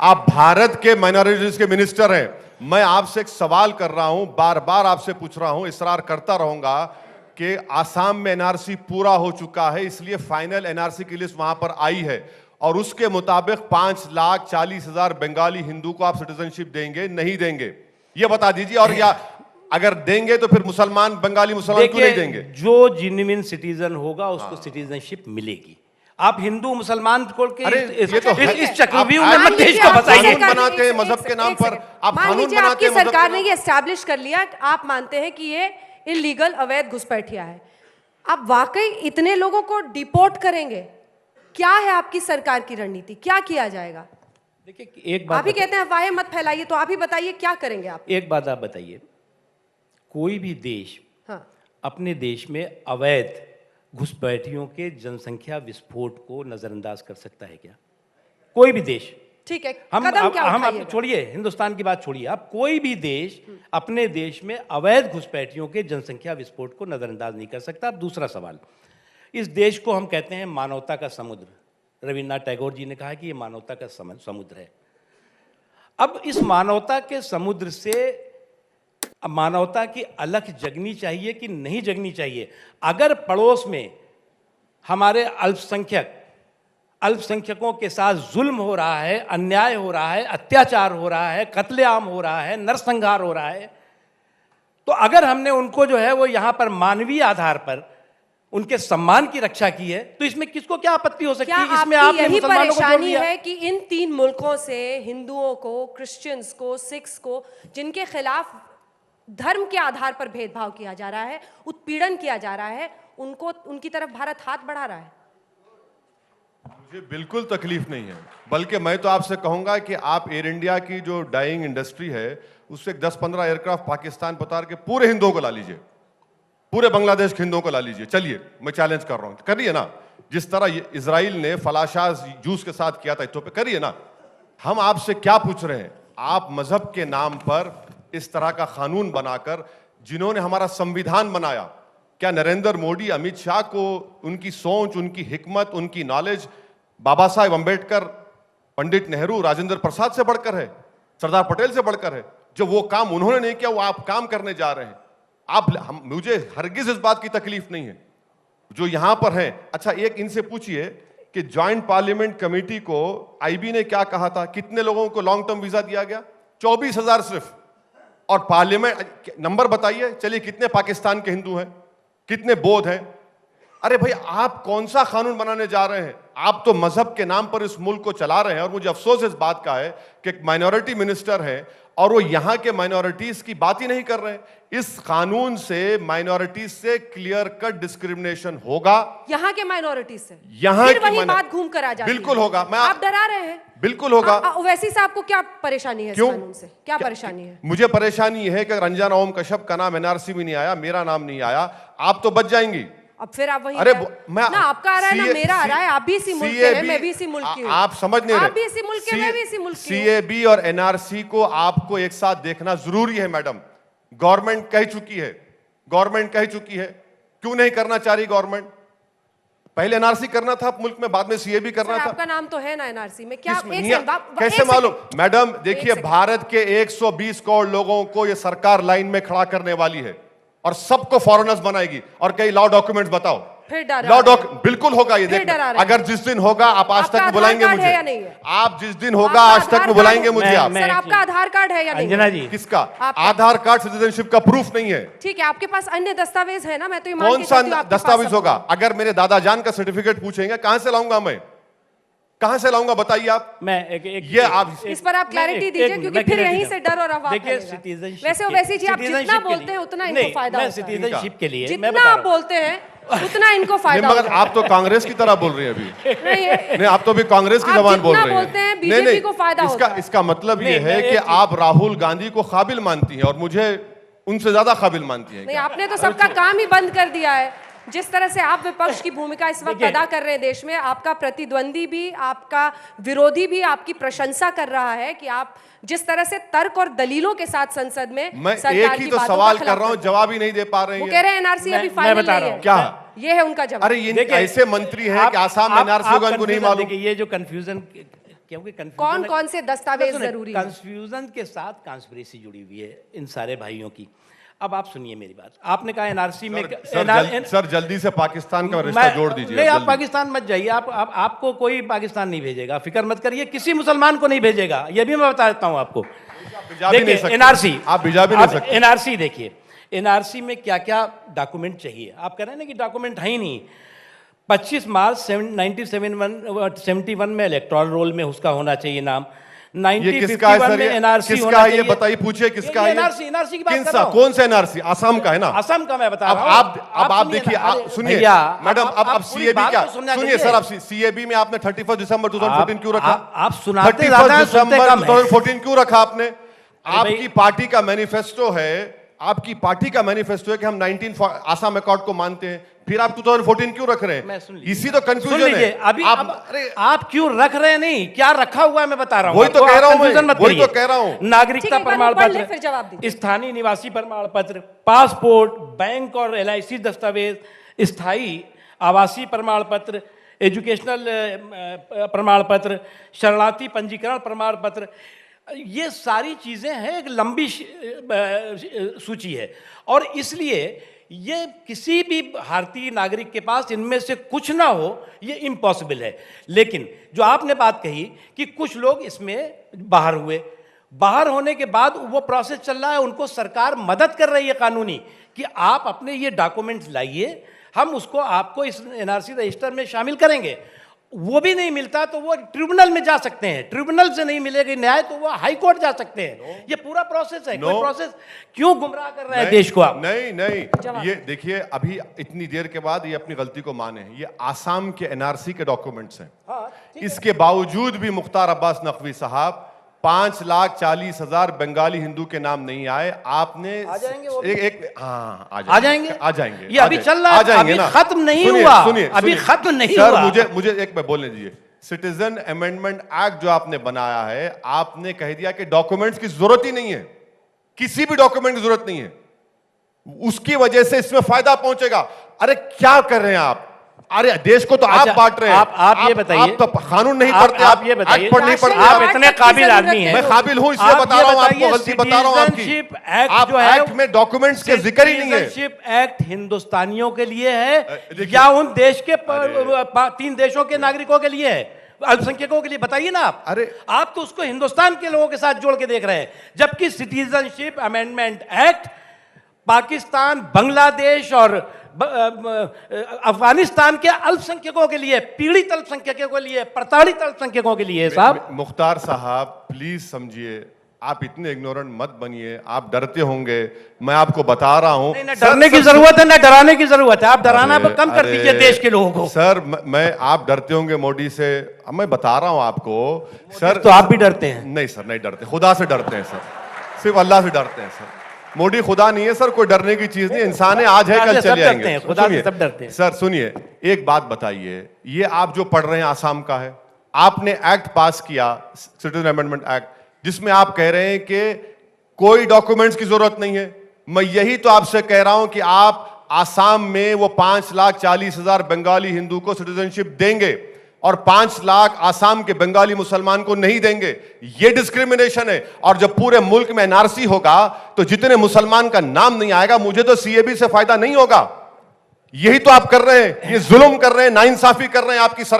आप भारत के माइनॉरिटीज के मिनिस्टर हैं। मैं आपसे एक सवाल कर रहा हूं, बार बार आपसे पूछ रहा हूं, इसरार करता रहूंगा कि आसाम में एनआरसी पूरा हो चुका है, इसलिए फाइनल एनआरसी की लिस्ट वहां पर आई है और उसके मुताबिक 5,40,000 बंगाली हिंदू को आप सिटीजनशिप देंगे नहीं देंगे, ये बता दीजिए। और या अगर देंगे तो फिर मुसलमान बंगाली मुसलमान क्यों नहीं देंगे? जो जेन्युइन सिटीजन होगा उसको सिटीजनशिप मिलेगी। आप हिंदू मुसलमान को के इस चक्रव्यूह में मत देश को फंसाइए। कानून बनाते हैं मजहब के नाम पर, आप कानून बनाते हैं। सरकार ने ये एस्टैब्लिश कर लिया, आप मानते हैं कि ये इलीगल अवैध घुसपैठिया है, आप वाकई इतने लोगों को डिपोर्ट करेंगे? क्या है आपकी सरकार की रणनीति, क्या किया जाएगा? देखिए एक बात आप ही कहते हैं अफवाहें मत फैलाइए, तो आप ही बताइए क्या करेंगे आप? एक बात आप बताइए, कोई भी देश हाँ। अपने देश में अवैध घुसपैठियों के जनसंख्या विस्फोट को नजरअंदाज कर सकता है क्या? कोई भी देश। ठीक है, हम छोड़िए हिंदुस्तान की बात छोड़िए, आप कोई भी देश अपने देश में अवैध घुसपैठियों के जनसंख्या विस्फोट को नजरअंदाज नहीं कर सकता। दूसरा सवाल, इस देश को हम कहते हैं मानवता का समुद्र। रविन्द्रनाथ टैगोर जी ने कहा कि ये मानवता का समुद्र है। अब इस मानवता के समुद्र से मानवता की अलख जगनी चाहिए कि नहीं जगनी चाहिए? अगर पड़ोस में हमारे अल्पसंख्यकों के साथ जुल्म हो रहा है, अन्याय हो रहा है, अत्याचार हो रहा है, कत्लेआम हो रहा है, नरसंहार हो रहा है, तो अगर हमने उनको जो है वो यहां पर मानवीय आधार पर उनके सम्मान की रक्षा की है, तो इसमें किसको क्या आपत्ति हो सकती है? इसमें आपने यही मुसलमानों को जोड़ दिया है कि इन 3 मुल्कों से हिंदुओं को, क्रिश्चियंस को, सिख्स को, जिनके खिलाफ धर्म के आधार पर भेदभाव किया जा रहा है, उत्पीड़न किया जा रहा है, उनको उनकी तरफ भारत हाथ बढ़ा रहा है। मुझे बिल्कुल तकलीफ नहीं है, बल्कि मैं तो आपसे कहूंगा कि आप एयर इंडिया की जो डाइंग इंडस्ट्री है उससे 10-15 एयरक्राफ्ट पाकिस्तान उतार के पूरे हिंदुओं को ला लीजिए, पूरे बांग्लादेश के हिंदुओं को ला लीजिए। चलिए, मैं चैलेंज कर रहा हूं, करिए ना, जिस तरह इजराइल ने फलाशाज जूस के साथ किया था इथोपिया, करिए ना। हम आपसे क्या पूछ रहे हैं? आप मजहब के नाम पर इस तरह का कानून बनाकर, जिन्होंने हमारा संविधान बनाया, क्या नरेंद्र मोदी, अमित शाह को उनकी सोच, उनकी हिकमत, उनकी नॉलेज बाबा साहेब अंबेडकर, पंडित नेहरू, राजेंद्र प्रसाद से बढ़कर है, सरदार पटेल से बढ़कर है? जो वो काम उन्होंने नहीं किया वो आप काम करने जा रहे हैं। मुझे हरगिज इस बात की तकलीफ नहीं है जो यहां पर है। अच्छा, एक इनसे पूछिए कि ज्वाइंट पार्लियामेंट कमेटी को आईबी ने क्या कहा था, कितने लोगों को लॉन्ग टर्म वीजा दिया गया? 24,000 सिर्फ। और पार्लियामेंट नंबर बताइए, चलिए कितने पाकिस्तान के हिंदू हैं, कितने बौद्ध हैं? अरे भाई, आप कौन सा कानून बनाने जा रहे हैं? आप तो मजहब के नाम पर इस मुल्क को चला रहे हैं। और मुझे अफसोस इस बात का है कि एक माइनॉरिटी मिनिस्टर है और वो यहां के माइनॉरिटीज की बात ही नहीं कर रहे हैं। इस कानून से माइनॉरिटीज से क्लियर कट डिस्क्रिमिनेशन होगा, यहाँ के माइनॉरिटीज से, यहाँ की वही बात घूम कर आ जाती है। बिल्कुल होगा। आप डरा रहे हैं? बिल्कुल होगा। ओवैसी साहब को क्या परेशानी है? क्यों? इस कानून से क्या परेशानी है? मुझे परेशानी है कि रंजना ओम कश्यप का नाम एनआरसी में नहीं आया, मेरा नाम नहीं आया, आप तो बच जाएंगी। अब फिर आप वही, अरे मैं ना, आपका आ रहा है ना मेरा आ रहा है, आप भी इसी मुल्क के हैं, मैं भी इसी मुल्क की हूं। आप समझ नहीं रहे, आप भी इसी मुल्क के, मैं भी इसी मुल्क की हूं। सीएबी और एनआरसी को आपको एक साथ देखना जरूरी है मैडम। गवर्नमेंट कह चुकी है, गवर्नमेंट कह चुकी है, क्यों नहीं करना चाह रही गवर्नमेंट? पहले एनआरसी करना था मुल्क में, बाद में सीएबी करना था। आपका नाम तो है ना एनआरसी में, क्या कैसे मालूम? मैडम देखिए, भारत के 120 करोड़ लोगों को यह सरकार लाइन में खड़ा करने वाली है और सबको फॉरेनर्स बनाएगी। और कई लॉ डॉक्यूमेंट्स बताओ, लॉ डॉक्यूमेंट बिल्कुल होगा ये। देखना, अगर जिस दिन होगा आप आज तक बुलाएंगे मुझे, आप जिस दिन होगा आज तक बुलाएंगे मुझे। आप सर, आपका आधार कार्ड है या नहीं? अंजना जी, किसका आधार कार्ड? सिटीजनशिप का प्रूफ नहीं है। ठीक है, आपके पास अन्य दस्तावेज है ना? मैं तो कौन सा दस्तावेज होगा? अगर मेरे दादा जान का सर्टिफिकेट पूछेंगे, कहां से लाऊंगा मैं? कहां से लाऊंगा बताइए आप? मैं ये आप इस पर आप क्लैरिटी दीजिए, क्योंकि फिर यहीं से डर और अफवाह फैलेगा। वैसे वैसे जी, आप जितना बोलते हैं उतना इनको फायदा होता है। सिटीजनशिप के लिए जितना आप बोलते हैं उतना इनको फायदा होता है। आप तो कांग्रेस की तरह बोल रही हैं अभी। नहीं, आप तो अभी कांग्रेस की जबान बोल रहे हैं। बीजेपी को फायदा होता है। इसका मतलब ये है कि आप राहुल गांधी को काबिल मानती हैं और मुझे उनसे ज्यादा काबिल मानती हैं। नहीं, आपने तो सबका काम ही बंद कर दिया है। जिस तरह से आप विपक्ष की भूमिका इस वक्त अदा कर रहे हैं देश में, आपका प्रतिद्वंदी भी, आपका विरोधी भी आपकी प्रशंसा कर रहा है कि आप जिस तरह से तर्क और दलीलों के साथ संसद में मैं एक ही तो सवाल कर रहा हूं, जवाब ही नहीं दे पा रहे हैं। वो कह रहे हैं एनआरसी अभी फाइनल नहीं है। क्या ये है उनका जवाब? अरे ये ऐसे मंत्री हैं कि आसाम में एनआरसी होगा, उनको नहीं मालूम। ये जो कंफ्यूजन क्योंकि कौन कौन से दस्तावेज जरूरी है? कंफ्यूजन के साथ कॉन्स्पिरेसी जुड़ी हुई है इन सारे भाइयों की। अब आप सुनिए मेरी बात, आपने कहा एनआरसी में सर जल्दी से पाकिस्तान का रिश्ता जोड़ दीजिए। नहीं, आप जल्दी। पाकिस्तान मत जाइए, आपको कोई पाकिस्तान नहीं भेजेगा, फिक्र मत करिए, किसी मुसलमान को नहीं भेजेगा, ये भी मैं बता देता हूं आपको। देखिए एनआरसी, आप भिजा भी नहीं सकते। एनआरसी देखिए, एनआरसी में क्या क्या डॉक्यूमेंट चाहिए। आप कह रहे हैं ना कि डॉक्यूमेंट है ही नहीं। 25 मार्च 1971 में इलेक्टोरल रोल में उसका होना चाहिए नाम। ये किसका है सर? किसका है ये बताइए, पूछिए किसका है? एनआरसी की बात कर रहा हूं। कौन सा एनआरसी? आसाम का है ना? असम का मैं बता रहा हूं। आप देखिए, सुनिए मैडम, अब सीएबी क्या? सुनिए सर, अब सीएबी में आपने 31 दिसंबर 2014 क्यों रखा? आप सुनाते ज्यादा हैं, सुनते कम हैं। 2014 क्यों रखा आपने? आपकी पार्टी का मैनिफेस्टो है, आपकी पार्टी का मैनिफेस्टो है कि हम 19 आसाम अकॉर्ड को मानते हैं, फिर आप 2014 क्यों रख रहे हैं? इसी तो कंफ्यूजन है। अभी आप क्यों रख रहे हैं? नहीं, क्या रखा हुआ है मैं बता रहा हूं। वही तो कह रहा हूं, वही तो कह रहा हूं। नागरिकता प्रमाण पत्र, स्थानीय निवासी प्रमाण पत्र, पासपोर्ट, बैंक और LIC दस्तावेज, स्थायी आवासीय प्रमाण पत्र, एजुकेशनल प्रमाण पत्र, शरणार्थी पंजीकरण प्रमाण पत्र, ये सारी चीजें हैं, एक लंबी सूची है। और इसलिए ये किसी भी भारतीय नागरिक के पास इनमें से कुछ ना हो, ये इम्पॉसिबल है। लेकिन जो आपने बात कही कि कुछ लोग इसमें बाहर हुए, बाहर होने के बाद वो प्रोसेस चल रहा है, उनको सरकार मदद कर रही है कानूनी कि आप अपने ये डॉक्यूमेंट्स लाइए, हम उसको आपको इस एनआरसी रजिस्टर में शामिल करेंगे। वो भी नहीं मिलता तो वो ट्रिब्यूनल में जा सकते हैं, ट्रिब्यूनल से नहीं मिलेगा न्याय तो वो हाई कोर्ट जा सकते हैं। ये पूरा प्रोसेस है। कोई प्रोसेस क्यों गुमराह कर रहे हैं देश को आप? नहीं, ये देखिए, अभी इतनी देर के बाद ये अपनी गलती को माने हैं। ये आसाम के एनआरसी के डॉक्यूमेंट्स हैं। इसके बावजूद भी मुख्तार अब्बास नकवी साहब 5,40,000 बंगाली हिंदू के नाम नहीं आए। आपने आ जाएंगे वो आ जाएंगे। ये अभी चल रहा है, अभी खत्म नहीं हुआ, अभी खत्म नहीं हुआ। मुझे एक बार बोलने दीजिए। सिटीजन अमेंडमेंट एक्ट जो आपने बनाया है, आपने कह दिया कि डॉक्यूमेंट्स की जरूरत ही नहीं है, किसी भी डॉक्यूमेंट की जरूरत नहीं है, उसकी वजह से इसमें फायदा पहुंचेगा। अरे क्या कर रहे हैं आप? अरे देश को तो आप बांट रहे हैं। आप ये बताइए, आप तो कानून नहीं पढ़ते, आप ये बताइए, पढ़ नहीं पढ़ते। आप इतने काबिल आदमी हैं। मैं काबिल हूं, इसलिए बता रहा हूं आपको, गलती बता रहा हूं आपकी। एक्ट जो है, एक्ट में डॉक्यूमेंट्स के जिक्र ही नहीं है। सिटीजनशिप एक्ट हिंदुस्तानियों के लिए है या उन देश के 3 देशों के नागरिकों के लिए है, अल्पसंख्यकों के लिए? बताइए ना आप। अरे आप तो उसको हिंदुस्तान के लोगों के साथ जोड़ के देख रहे हैं, जबकि citizenship amendment act Pakistan, Bangladesh और अफगानिस्तान के अल्पसंख्यकों के लिए, पीड़ित अल्पसंख्यकों के लिए, प्रताड़ित अल्पसंख्यकों के लिए। साहब मुख्तार साहब, प्लीज समझिए, आप इतने इग्नोरेंट मत बनिए। आप डरते होंगे, मैं आपको बता रहा हूं। नहीं, डरने की जरूरत है ना डराने की जरूरत है। आप डराना कम कर दीजिए देश के लोगों को। सर मैं आप डरते होंगे मोदी से, मैं बता रहा हूं आपको सर। तो आप भी डरते हैं? नहीं सर, नहीं डरते, खुदा से डरते हैं सर, सिर्फ अल्लाह से डरते हैं सर। मोदी खुदा नहीं है सर, कोई डरने की चीज नहीं, इंसान है, आज है कल चले जाएंगे। खुदा से सब डरते हैं। सर सुनिए, एक बात बताइए, ये आप जो पढ़ रहे हैं आसाम का है, आपने एक्ट पास किया, सिटीजन अमेंडमेंट एक्ट, जिसमें आप कह रहे हैं कि कोई डॉक्यूमेंट्स की जरूरत नहीं है। मैं यही तो आपसे कह रहा हूं कि आप आसाम में वो 5,40,000 बंगाली हिंदू को सिटीजनशिप देंगे और 5 लाख आसाम के बंगाली मुसलमान को नहीं देंगे। यह डिस्क्रिमिनेशन है। और जब पूरे मुल्क में एनआरसी होगा तो जितने मुसलमान का नाम नहीं आएगा, मुझे तो सीएबी से फायदा नहीं होगा। यही तो आप कर रहे हैं, ये जुल्म कर रहे हैं, नाइंसाफी कर रहे हैं आपकी सरकार।